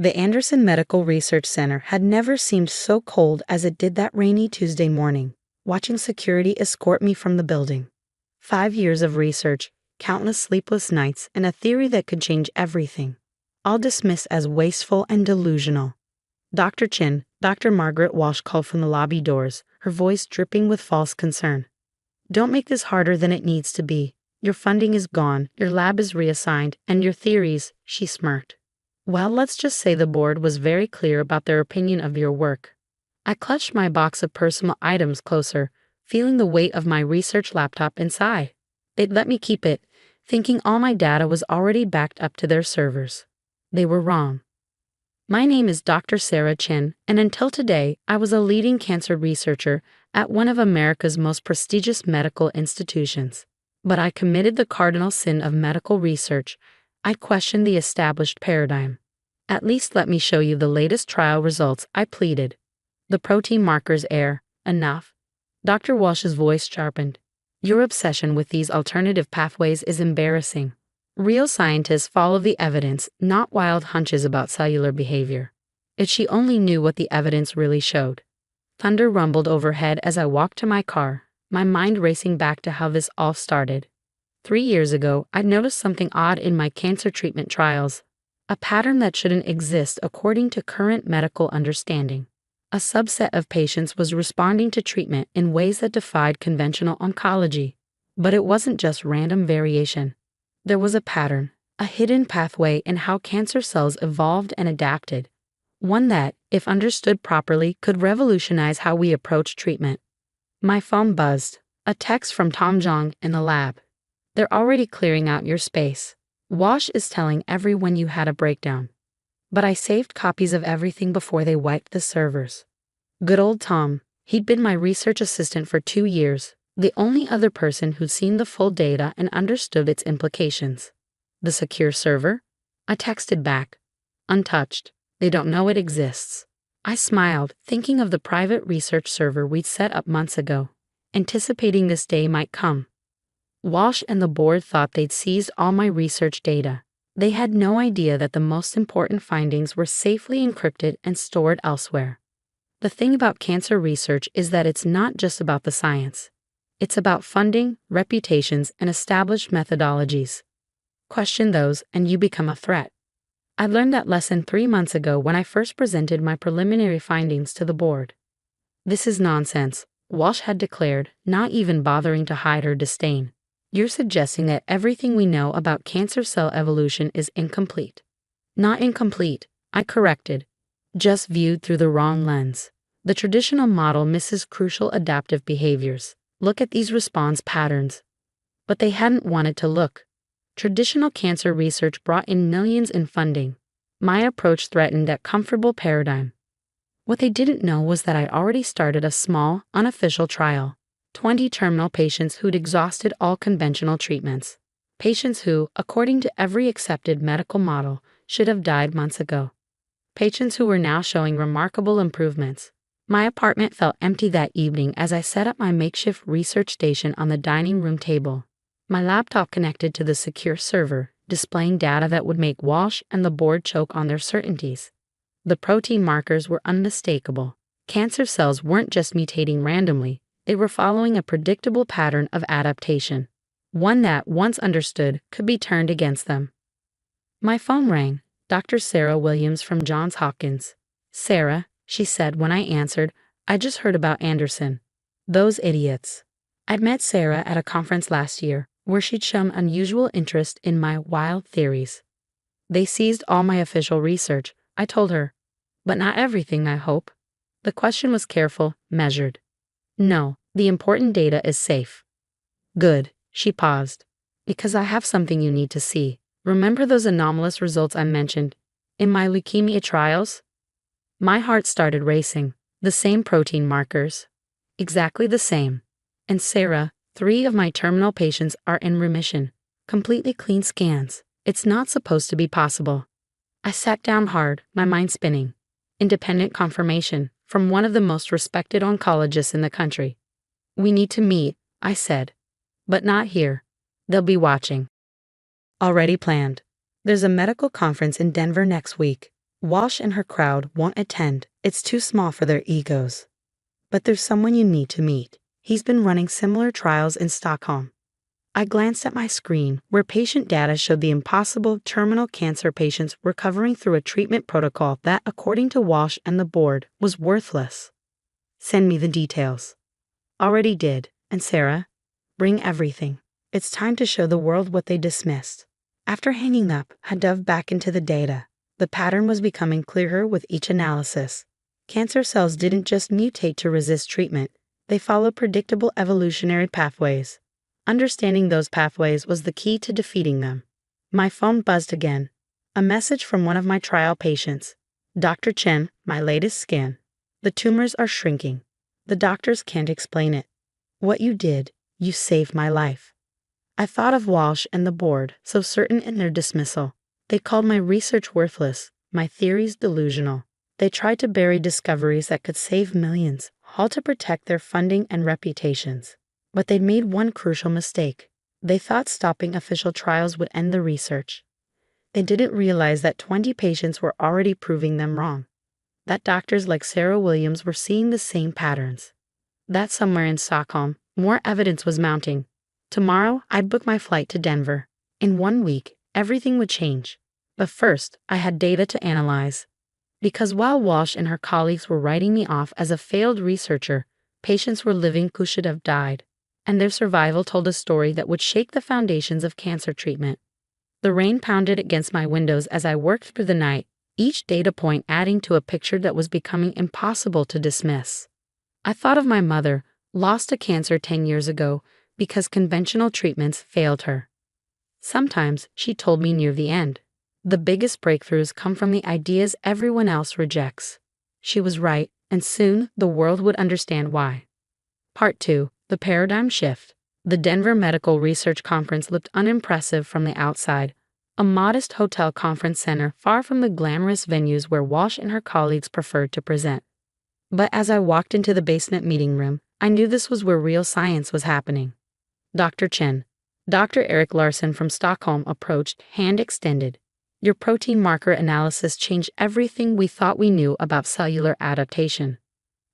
The Anderson Medical Research Center had never seemed so cold as it did that rainy Tuesday morning, watching security escort me from the building. 5 years of research, countless sleepless nights, and a theory that could change everything, all dismissed as wasteful and delusional. Dr. Chin, Dr. Margaret Walsh called from the lobby doors, her voice dripping with false concern. "Don't make this harder than it needs to be. Your funding is gone, your lab is reassigned, and your theories," she smirked. "Well, let's just say the board was very clear about their opinion of your work." I clutched my box of personal items closer, feeling the weight of my research laptop and sigh. They'd let me keep it, thinking all my data was already backed up to their servers. They were wrong. My name is Dr. Sarah Chin, and until today, I was a leading cancer researcher at one of America's most prestigious medical institutions. But I committed the cardinal sin of medical research. I questioned the established paradigm. "At least let me show you the latest trial results," I pleaded. "The protein markers are enough." Dr. Walsh's voice sharpened. "Your obsession with these alternative pathways is embarrassing. Real scientists follow the evidence, not wild hunches about cellular behavior." If she only knew what the evidence really showed. Thunder rumbled overhead as I walked to my car, my mind racing back to how this all started. 3 years ago, I'd noticed something odd in my cancer treatment trials, a pattern that shouldn't exist according to current medical understanding. A subset of patients was responding to treatment in ways that defied conventional oncology. But it wasn't just random variation. There was a pattern, a hidden pathway in how cancer cells evolved and adapted. One that, if understood properly, could revolutionize how we approach treatment. My phone buzzed, a text from Tom Jong in the lab. "They're already clearing out your space. Walsh is telling everyone you had a breakdown." But I saved copies of everything before they wiped the servers. Good old Tom, he'd been my research assistant for 2 years, the only other person who'd seen the full data and understood its implications. "The secure server?" I texted back. "Untouched. They don't know it exists." I smiled, thinking of the private research server we'd set up months ago, anticipating this day might come. Walsh and the board thought they'd seized all my research data. They had no idea that the most important findings were safely encrypted and stored elsewhere. The thing about cancer research is that it's not just about the science. It's about funding, reputations, and established methodologies. Question those, and you become a threat. I learned that lesson 3 months ago when I first presented my preliminary findings to the board. "This is nonsense," Walsh had declared, not even bothering to hide her disdain. "You're suggesting that everything we know about cancer cell evolution is incomplete." "Not incomplete," I corrected, "just viewed through the wrong lens. The traditional model misses crucial adaptive behaviors. Look at these response patterns." But they hadn't wanted to look. Traditional cancer research brought in millions in funding. My approach threatened that comfortable paradigm. What they didn't know was that I'd already started a small, unofficial trial. 20 terminal patients who'd exhausted all conventional treatments. Patients who, according to every accepted medical model, should have died months ago. Patients who were now showing remarkable improvements. My apartment felt empty that evening as I set up my makeshift research station on the dining room table. My laptop connected to the secure server, displaying data that would make Walsh and the board choke on their certainties. The protein markers were unmistakable. Cancer cells weren't just mutating randomly, they were following a predictable pattern of adaptation. One that, once understood, could be turned against them. My phone rang. Dr. Sarah Williams from Johns Hopkins. "Sarah," she said when I answered, "I just heard about Anderson. Those idiots." I'd met Sarah at a conference last year, where she'd shown unusual interest in my wild theories. "They seized all my official research," I told her. "But not everything, I hope." The question was careful, measured. "No, the important data is safe." "Good," she paused. "Because I have something you need to see. Remember those anomalous results I mentioned in my leukemia trials?" My heart started racing. The same protein markers. Exactly the same. "And Sarah, 3 of my terminal patients are in remission. Completely clean scans. It's not supposed to be possible." I sat down hard, my mind spinning. Independent confirmation from one of the most respected oncologists in the country. "We need to meet," I said. "But not here. They'll be watching." Already planned. There's a medical conference in Denver next week. Walsh and her crowd won't attend. It's too small for their egos. But there's someone you need to meet. He's been running similar trials in Stockholm. I glanced at my screen, where patient data showed the impossible terminal cancer patients recovering through a treatment protocol that, according to Walsh and the board, was worthless. Send me the details. Already did. And Sarah? Bring everything. It's time to show the world what they dismissed. After hanging up, I dove back into the data. The pattern was becoming clearer with each analysis. Cancer cells didn't just mutate to resist treatment, they followed predictable evolutionary pathways. Understanding those pathways was the key to defeating them. My phone buzzed again. A message from one of my trial patients. Dr. Chen, my latest scan. The tumors are shrinking. The doctors can't explain it. What you did, you saved my life. I thought of Walsh and the board, so certain in their dismissal. They called my research worthless, my theories delusional. They tried to bury discoveries that could save millions, all to protect their funding and reputations. But they'd made one crucial mistake. They thought stopping official trials would end the research. They didn't realize that 20 patients were already proving them wrong. That doctors like Sarah Williams were seeing the same patterns. That somewhere in Stockholm, more evidence was mounting. Tomorrow, I'd book my flight to Denver. In 1 week, everything would change. But first, I had data to analyze. Because while Walsh and her colleagues were writing me off as a failed researcher, patients were living who should have died. And their survival told a story that would shake the foundations of cancer treatment. The rain pounded against my windows as I worked through the night, each data point adding to a picture that was becoming impossible to dismiss. I thought of my mother, lost to cancer 10 years ago because conventional treatments failed her. Sometimes, she told me near the end, the biggest breakthroughs come from the ideas everyone else rejects. She was right, and soon the world would understand why. Part 2. The Paradigm Shift. The Denver Medical Research Conference looked unimpressive from the outside, a modest hotel conference center far from the glamorous venues where Walsh and her colleagues preferred to present. But as I walked into the basement meeting room, I knew this was where real science was happening. Dr. Chen. Dr. Eric Larson from Stockholm approached, hand extended. Your protein marker analysis changed everything we thought we knew about cellular adaptation.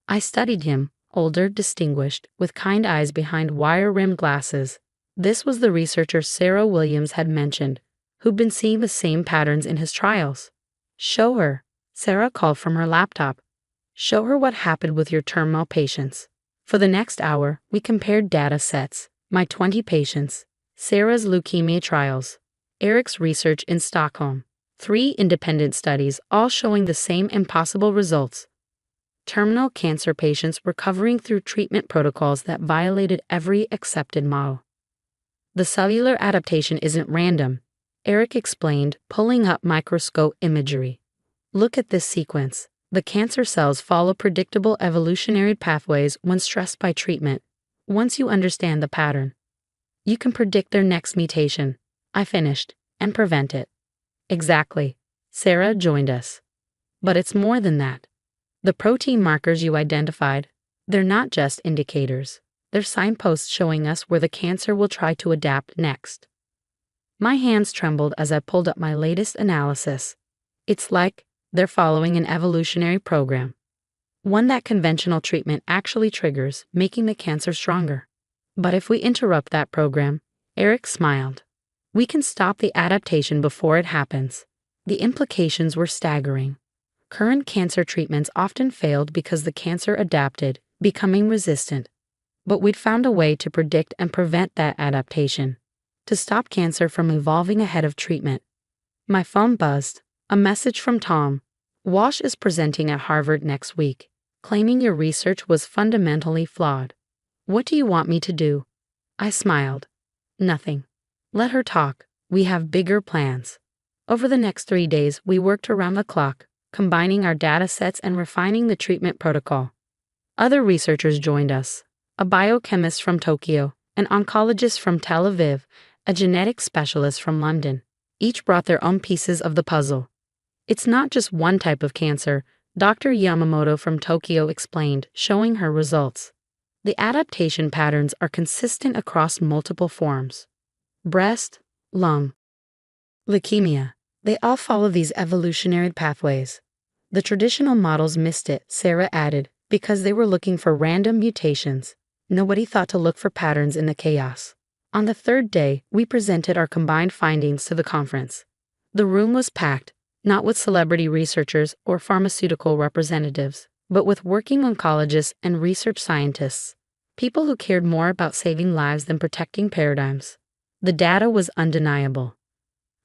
I studied him. Older, distinguished, with kind eyes behind wire-rimmed glasses. This was the researcher Sarah Williams had mentioned, who'd been seeing the same patterns in his trials. Show her. Sarah called from her laptop. Show her what happened with your terminal patients. For the next hour, we compared data sets, my 20 patients, Sarah's leukemia trials, Eric's research in Stockholm, 3 independent studies all showing the same impossible results. Terminal cancer patients recovering through treatment protocols that violated every accepted model. The cellular adaptation isn't random, Eric explained, pulling up microscope imagery. Look at this sequence. The cancer cells follow predictable evolutionary pathways when stressed by treatment. Once you understand the pattern, you can predict their next mutation. I finished, and prevent it. Exactly. Sarah joined us. But it's more than that. The protein markers you identified, they're not just indicators. They're signposts showing us where the cancer will try to adapt next. My hands trembled as I pulled up my latest analysis. It's like they're following an evolutionary program. One that conventional treatment actually triggers, making the cancer stronger. But if we interrupt that program, Eric smiled. We can stop the adaptation before it happens. The implications were staggering. Current cancer treatments often failed because the cancer adapted, becoming resistant. But we'd found a way to predict and prevent that adaptation, to stop cancer from evolving ahead of treatment. My phone buzzed. A message from Tom. Walsh is presenting at Harvard next week, claiming your research was fundamentally flawed. What do you want me to do? I smiled. Nothing. Let her talk. We have bigger plans. Over the next 3 days, we worked around the clock, combining our data sets and refining the treatment protocol. Other researchers joined us. A biochemist from Tokyo, an oncologist from Tel Aviv, a genetic specialist from London. Each brought their own pieces of the puzzle. It's not just one type of cancer, Dr. Yamamoto from Tokyo explained, showing her results. The adaptation patterns are consistent across multiple forms. Breast, lung, leukemia. They all follow these evolutionary pathways. The traditional models missed it, Sarah added, because they were looking for random mutations. Nobody thought to look for patterns in the chaos. On the third day, we presented our combined findings to the conference. The room was packed, not with celebrity researchers or pharmaceutical representatives, but with working oncologists and research scientists, people who cared more about saving lives than protecting paradigms. The data was undeniable.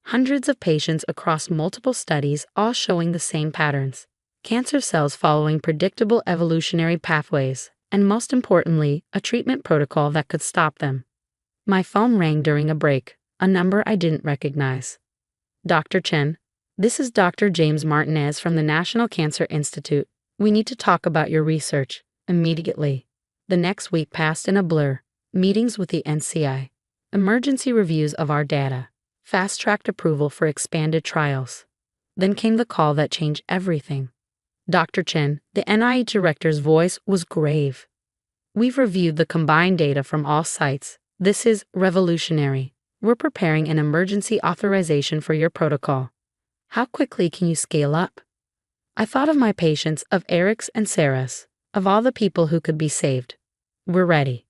Hundreds of patients across multiple studies, all showing the same patterns. Cancer cells following predictable evolutionary pathways, and most importantly, a treatment protocol that could stop them. My phone rang during a break, a number I didn't recognize. Dr. Chen, this is Dr. James Martinez from the National Cancer Institute. We need to talk about your research, immediately. The next week passed in a blur. Meetings with the NCI, emergency reviews of our data, fast-tracked approval for expanded trials. Then came the call that changed everything. Dr. Chen, the NIH director's voice was grave. We've reviewed the combined data from all sites. This is revolutionary. We're preparing an emergency authorization for your protocol. How quickly can you scale up? I thought of my patients, of Eric's and Sarah's, of all the people who could be saved. We're ready.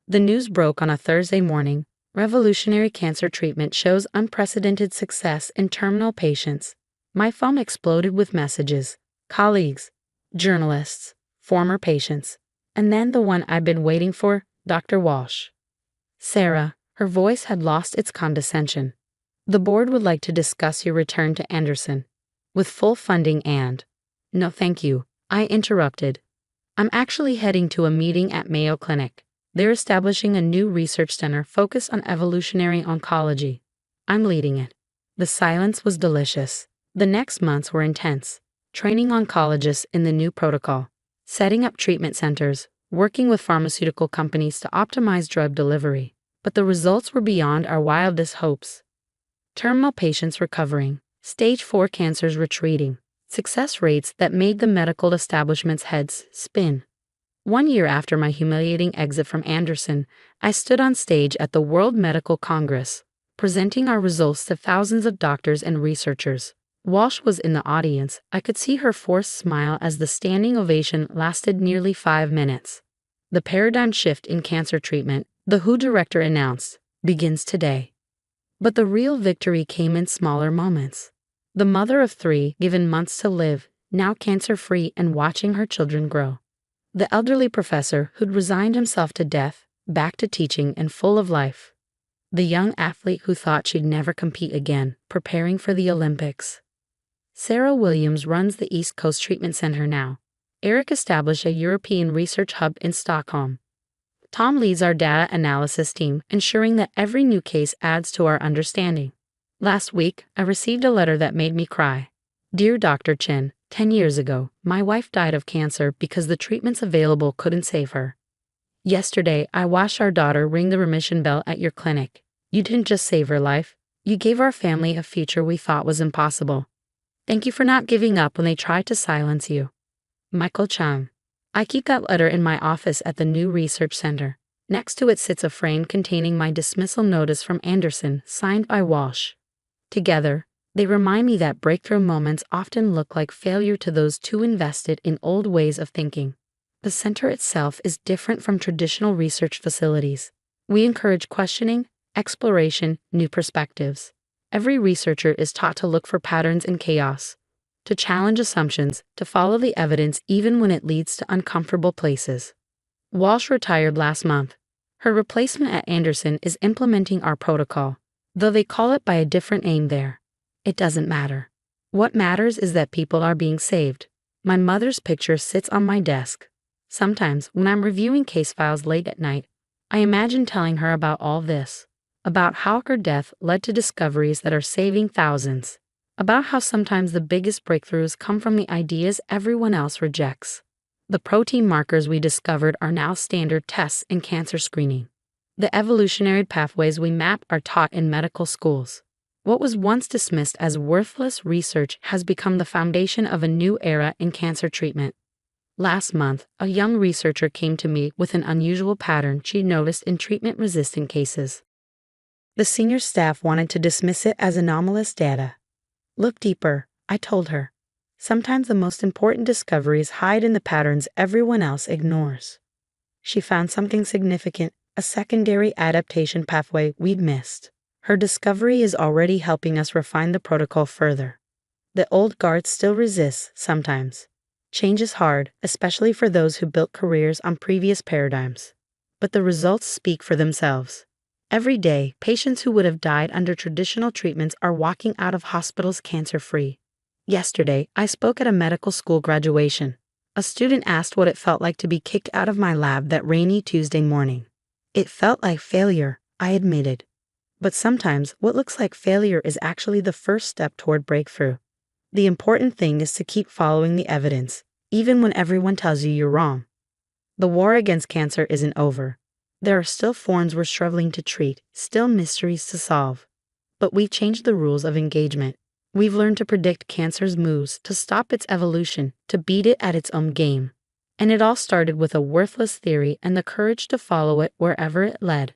The news broke on a Thursday morning. Revolutionary cancer treatment shows unprecedented success in terminal patients. My phone exploded with messages. Colleagues, journalists, former patients, and then the one I've been waiting for, Dr. Walsh. Sarah, her voice had lost its condescension. The board would like to discuss your return to Anderson. With full funding and... No thank you, I interrupted. I'm actually heading to a meeting at Mayo Clinic. They're establishing a new research center focused on evolutionary oncology. I'm leading it. The silence was delicious. The next months were intense. Training oncologists in the new protocol, setting up treatment centers, working with pharmaceutical companies to optimize drug delivery. But the results were beyond our wildest hopes. Terminal patients recovering, stage 4 cancers retreating, success rates that made the medical establishment's heads spin. 1 year after my humiliating exit from Anderson, I stood on stage at the World Medical Congress, presenting our results to thousands of doctors and researchers. Walsh was in the audience. I could see her forced smile as the standing ovation lasted nearly 5 minutes. The paradigm shift in cancer treatment, the WHO director announced, begins today. But the real victory came in smaller moments. The mother of 3, given months to live, now cancer-free and watching her children grow. The elderly professor who'd resigned himself to death, back to teaching and full of life. The young athlete who thought she'd never compete again, preparing for the Olympics. Sarah Williams runs the East Coast Treatment Center now. Eric established a European research hub in Stockholm. Tom leads our data analysis team, ensuring that every new case adds to our understanding. Last week, I received a letter that made me cry. Dear Dr. Chen, 10 years ago, my wife died of cancer because the treatments available couldn't save her. Yesterday, I watched our daughter ring the remission bell at your clinic. You didn't just save her life, you gave our family a future we thought was impossible. Thank you for not giving up when they tried to silence you. Michael Chang. I keep that letter in my office at the new research center. Next to it sits a frame containing my dismissal notice from Anderson, signed by Walsh. Together, they remind me that breakthrough moments often look like failure to those too invested in old ways of thinking. The center itself is different from traditional research facilities. We encourage questioning, exploration, new perspectives. Every researcher is taught to look for patterns in chaos, to challenge assumptions, to follow the evidence even when it leads to uncomfortable places. Walsh retired last month. Her replacement at Anderson is implementing our protocol, though they call it by a different name there. It doesn't matter. What matters is that people are being saved. My mother's picture sits on my desk. Sometimes, when I'm reviewing case files late at night, I imagine telling her about all this, about how her death led to discoveries that are saving thousands, about how sometimes the biggest breakthroughs come from the ideas everyone else rejects. The protein markers we discovered are now standard tests in cancer screening. The evolutionary pathways we map are taught in medical schools. What was once dismissed as worthless research has become the foundation of a new era in cancer treatment. Last month, a young researcher came to me with an unusual pattern she noticed in treatment-resistant cases. The senior staff wanted to dismiss it as anomalous data. Look deeper, I told her. Sometimes the most important discoveries hide in the patterns everyone else ignores. She found something significant, a secondary adaptation pathway we'd missed. Her discovery is already helping us refine the protocol further. The old guard still resists sometimes. Change is hard, especially for those who built careers on previous paradigms. But the results speak for themselves. Every day, patients who would have died under traditional treatments are walking out of hospitals cancer-free. Yesterday, I spoke at a medical school graduation. A student asked what it felt like to be kicked out of my lab that rainy Tuesday morning. It felt like failure, I admitted. But sometimes, what looks like failure is actually the first step toward breakthrough. The important thing is to keep following the evidence, even when everyone tells you you're wrong. The war against cancer isn't over. There are still forms we're struggling to treat, still mysteries to solve. But we've changed the rules of engagement. We've learned to predict cancer's moves, to stop its evolution, to beat it at its own game. And it all started with a worthless theory and the courage to follow it wherever it led.